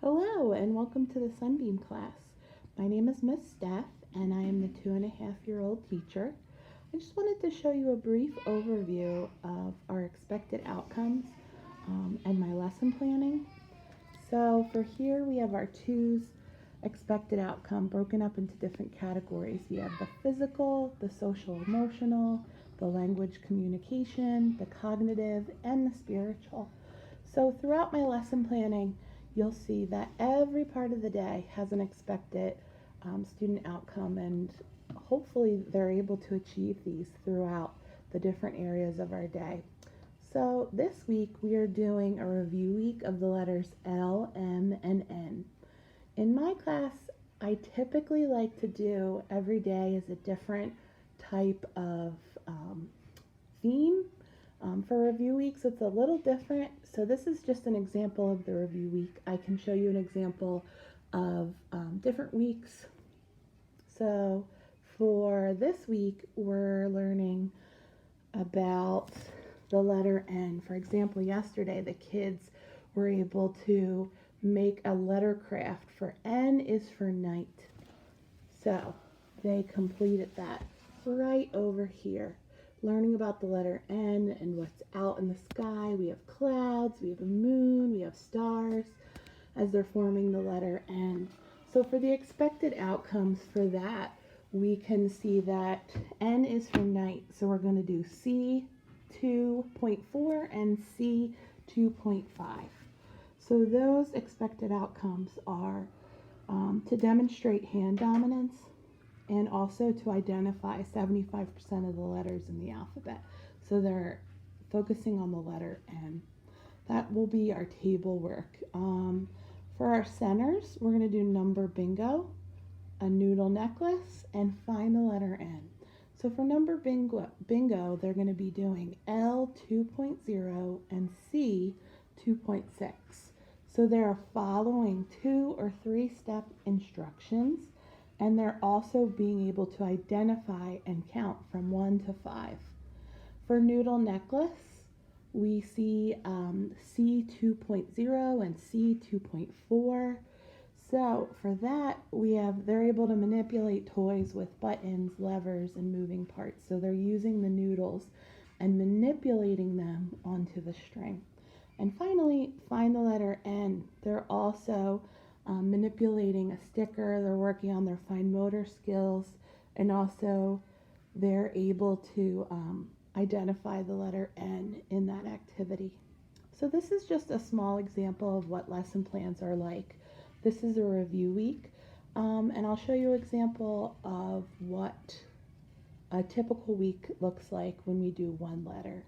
Hello and welcome to the Sunbeam class. My name is Miss Steph and I am the 2.5-year-old teacher. I just wanted to show you a brief overview of our expected outcomes and my lesson planning. So for here we have our twos expected outcome broken up into different categories. We have the physical, the social emotional, the language communication, the cognitive, and the spiritual. So throughout my lesson planning, you'll see that every part of the day has an expected student outcome, and hopefully they're able to achieve these throughout the different areas of our day. So this week we are doing a review week of the letters L, M, and N. In my class, I typically like to do every day as a different type of theme. For review weeks, it's a little different. So this is just an example of the review week. I can show you an example of different weeks. So for this week, we're learning about the letter N. For example, yesterday the kids were able to make a letter craft for N is for night. So they completed that right over here, learning about the letter N and what's out in the sky. We have clouds, we have a moon, we have stars as they're forming the letter N. So for the expected outcomes for that, we can see that N is for night. So we're going to do C2.4 and C2.5. So those expected outcomes are to demonstrate hand dominance and also to identify 75% of the letters in the alphabet. So they're focusing on the letter N. That will be our table work. For our centers, we're going to do number bingo, a noodle necklace, and find the letter N. So for number bingo, they're going to be doing L 2.0 and C 2.6. So they're following 2 or 3 step instructions, and they're also being able to identify and count from 1 to 5. For noodle necklace, we see C 2.0 and C 2.4. So for that, they're able to manipulate toys with buttons, levers, and moving parts. So they're using the noodles and manipulating them onto the string. And finally, find the letter N. They're also manipulating a sticker. They're working on their fine motor skills, and also they're able to identify the letter N in that activity. So this is just a small example of what lesson plans are like. This is a review week, and I'll show you an example of what a typical week looks like when we do one letter.